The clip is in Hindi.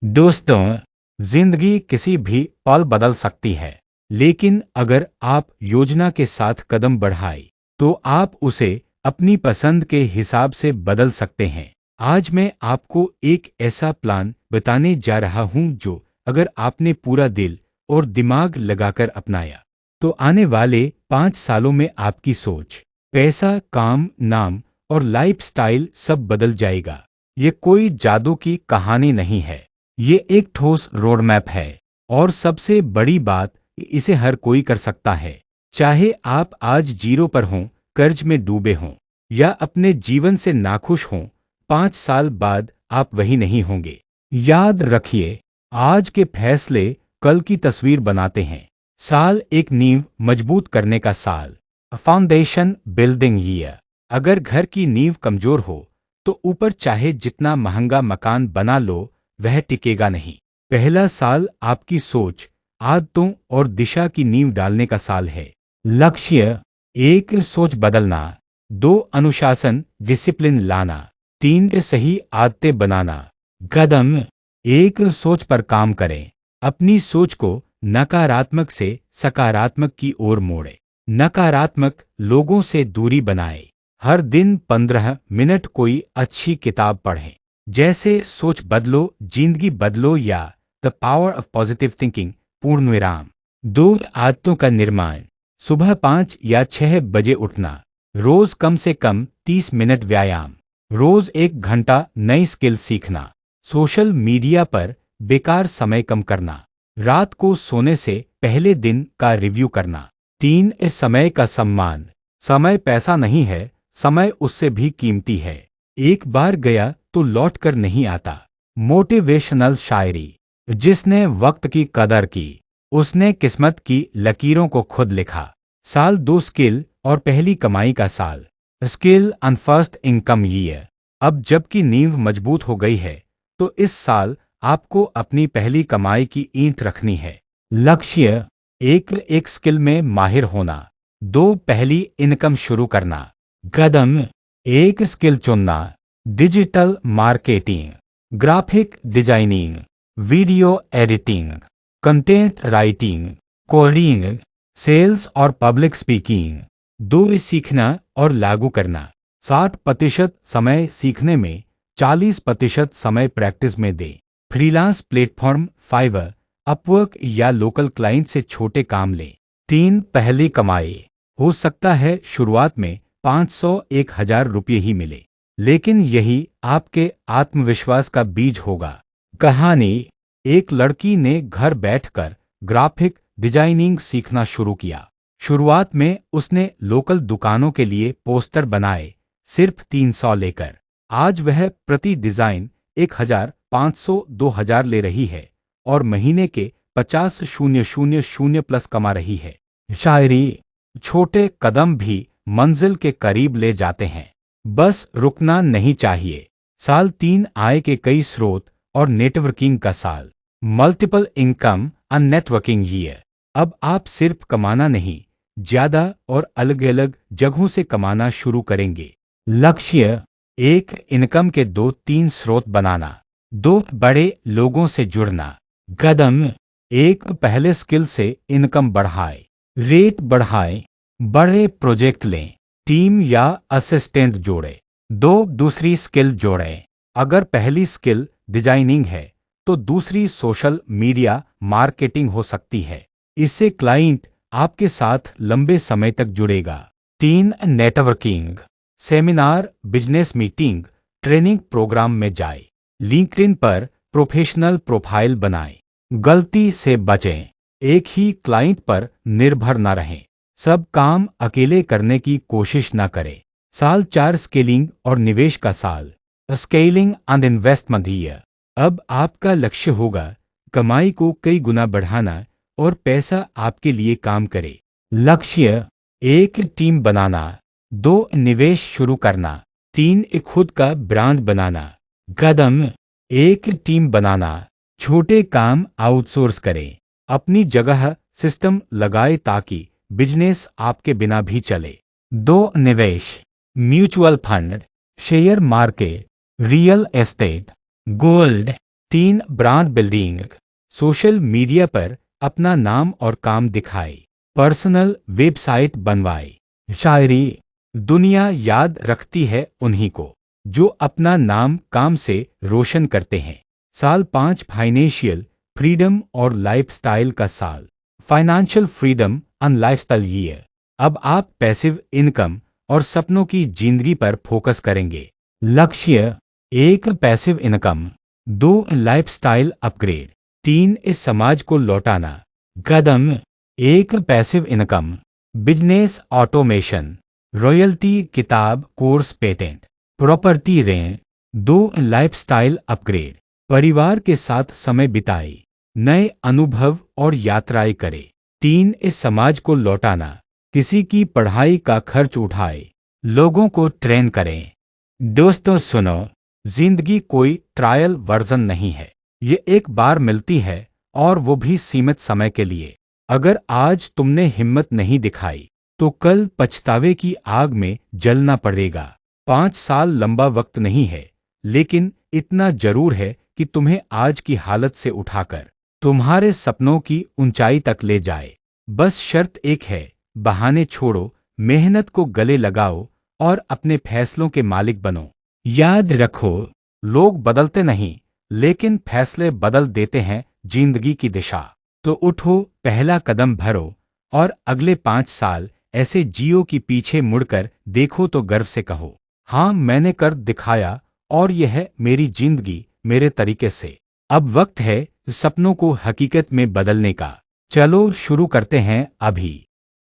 दोस्तों, जिंदगी किसी भी पल बदल सकती है, लेकिन अगर आप योजना के साथ कदम बढ़ाएं, तो आप उसे अपनी पसंद के हिसाब से बदल सकते हैं। आज मैं आपको एक ऐसा प्लान बताने जा रहा हूं जो अगर आपने पूरा दिल और दिमाग लगाकर अपनाया, तो आने वाले 5 सालों में आपकी सोच, पैसा, काम, नाम और लाइफस्टाइल सब बदल जाएगा। ये कोई जादू की कहानी नहीं है, ये एक ठोस रोड मैप है। और सबसे बड़ी बात, इसे हर कोई कर सकता है। चाहे आप आज जीरो पर हों, कर्ज में डूबे हों या अपने जीवन से नाखुश हों, 5 साल बाद आप वही नहीं होंगे। याद रखिए, आज के फैसले कल की तस्वीर बनाते हैं। साल एक नींव मजबूत करने का साल, फाउंडेशन बिल्डिंग ईयर। अगर घर की नींव कमजोर हो, तो ऊपर चाहे जितना महंगा मकान बना लो, वह टिकेगा नहीं। पहला साल आपकी सोच, आदतों और दिशा की नींव डालने का साल है। लक्ष्य: एक, सोच बदलना। 2, अनुशासन डिसिप्लिन लाना। 3, सही आदतें बनाना। कदम: एक, सोच पर काम करें। अपनी सोच को नकारात्मक से सकारात्मक की ओर मोड़े। नकारात्मक लोगों से दूरी बनाए। हर दिन 15 मिनट कोई अच्छी किताब पढ़ें, जैसे सोच बदलो जिंदगी बदलो या the power of positive thinking. पूर्ण विराम। 2, आदतों का निर्माण। सुबह 5 या 6 बजे उठना। रोज कम से कम 30 मिनट व्यायाम। रोज 1 घंटा नई स्किल सीखना। सोशल मीडिया पर बेकार समय कम करना। रात को सोने से पहले दिन का रिव्यू करना। 3, इस समय का सम्मान। समय पैसा नहीं है, समय उससे भी कीमती है। एक बार गया तो लौट कर नहीं आता। मोटिवेशनल शायरी: जिसने वक्त की कदर की, उसने किस्मत की लकीरों को खुद लिखा। साल 2, स्किल और पहली कमाई का साल, skill and first income year. अब जबकि नींव मजबूत हो गई है, तो इस साल आपको अपनी पहली कमाई की ईंट रखनी है। लक्ष्य: एक स्किल में माहिर होना। 2, पहली इनकम शुरू करना। कदम: एक स्किल चुनना। Digital marketing, graphic designing, video editing, content writing, coding, sales और पब्लिक स्पीकिंग। 2, सीखना और लागू करना। 60% समय सीखने में, 40% समय प्रैक्टिस में दें। फ्रीलांस प्लेटफॉर्म फाइवर, अपवर्क या लोकल क्लाइंट से छोटे काम लें। 3, पहली कमाई। हो सकता है शुरुआत में 500-1000 रुपये ही मिले, लेकिन यही आपके आत्मविश्वास का बीज होगा। कहानी: एक लड़की ने घर बैठकर ग्राफिक डिजाइनिंग सीखना शुरू किया। शुरुआत में उसने लोकल दुकानों के लिए पोस्टर बनाए, सिर्फ 300 लेकर। आज वह प्रति डिजाइन 1500-2000 ले रही है और महीने के 50,000 प्लस कमा रही है। शायरी: छोटे कदम भी मंजिल के करीब ले जाते हैं, बस रुकना नहीं चाहिए। साल 3, आय के कई स्रोत और नेटवर्किंग का साल, multiple income and networking year. अब आप सिर्फ कमाना नहीं, ज्यादा और अलग अलग जगहों से कमाना शुरू करेंगे। लक्ष्य: एक, इनकम के 2-3 स्रोत बनाना। 2, बड़े लोगों से जुड़ना। कदम: एक, पहले स्किल से इनकम बढ़ाए, रेट बढ़ाए, बड़े प्रोजेक्ट लें, टीम या असिस्टेंट जोड़े। 2, दूसरी स्किल जोड़ें। अगर पहली स्किल डिजाइनिंग है, तो दूसरी सोशल मीडिया मार्केटिंग हो सकती है। इससे क्लाइंट आपके साथ लंबे समय तक जुड़ेगा। 3, networking, seminar, business meeting, training programme में जाए। लिंक्डइन पर प्रोफेशनल प्रोफाइल बनाएं। गलती से बचें, एक ही क्लाइंट पर निर्भर न रहें। सब काम अकेले करने की कोशिश न करें। साल 4, स्केलिंग और निवेश का साल, स्केलिंग एंड इन्वेस्टमेंट ईयर। अब आपका लक्ष्य होगा कमाई को कई गुना बढ़ाना और पैसा आपके लिए काम करे। लक्ष्य: एक, टीम बनाना। 2, निवेश शुरू करना। 3, एक खुद का ब्रांड बनाना। कदम: एक, टीम बनाना। छोटे काम आउटसोर्स करें। अपनी जगह सिस्टम लगाए ताकि बिजनेस आपके बिना भी चले। 2, निवेश, mutual fund, share market, real estate, gold, 3 brand building, social media पर अपना नाम और काम दिखाए, पर्सनल वेबसाइट बनवाए। शायरी, दुनिया याद रखती है उन्हीं को जो अपना नाम काम से रोशन करते हैं। साल 5 फाइनेंशियल फ्रीडम और लाइफस्टाइल का साल, financial freedom and lifestyle year. अब आप पैसिव इनकम और सपनों की जिंदगी पर फोकस करेंगे। लक्ष्य, 1 पैसिव इनकम, 2 लाइफस्टाइल अपग्रेड, 3 इस समाज को लौटाना। कदम, 1 passive income, business automation, royalty, किताब, course, patent, property rent. 2 lifestyle upgrade, परिवार के साथ समय बिताए, नए अनुभव और यात्राएं करें। 3 इस समाज को लौटाना, किसी की पढ़ाई का खर्च उठाए, लोगों को ट्रेन करें। दोस्तों सुनो, जिंदगी कोई ट्रायल वर्जन नहीं है। ये एक बार मिलती है और वो भी सीमित समय के लिए। अगर आज तुमने हिम्मत नहीं दिखाई तो कल पछतावे की आग में जलना पड़ेगा। 5 साल लंबा वक्त नहीं है, लेकिन इतना जरूर है कि तुम्हें आज की हालत से उठाकर तुम्हारे सपनों की ऊंचाई तक ले जाए। बस शर्त एक है, बहाने छोड़ो, मेहनत को गले लगाओ और अपने फैसलों के मालिक बनो। याद रखो, लोग बदलते नहीं, लेकिन फैसले बदल देते हैं जिंदगी की दिशा। तो उठो, पहला कदम भरो और अगले 5 साल ऐसे जियो कि पीछे मुड़कर देखो तो गर्व से कहो, हाँ मैंने कर दिखाया और यह है मेरी जिंदगी मेरे तरीके से। अब वक्त है सपनों को हकीकत में बदलने का। चलो शुरू करते हैं अभी।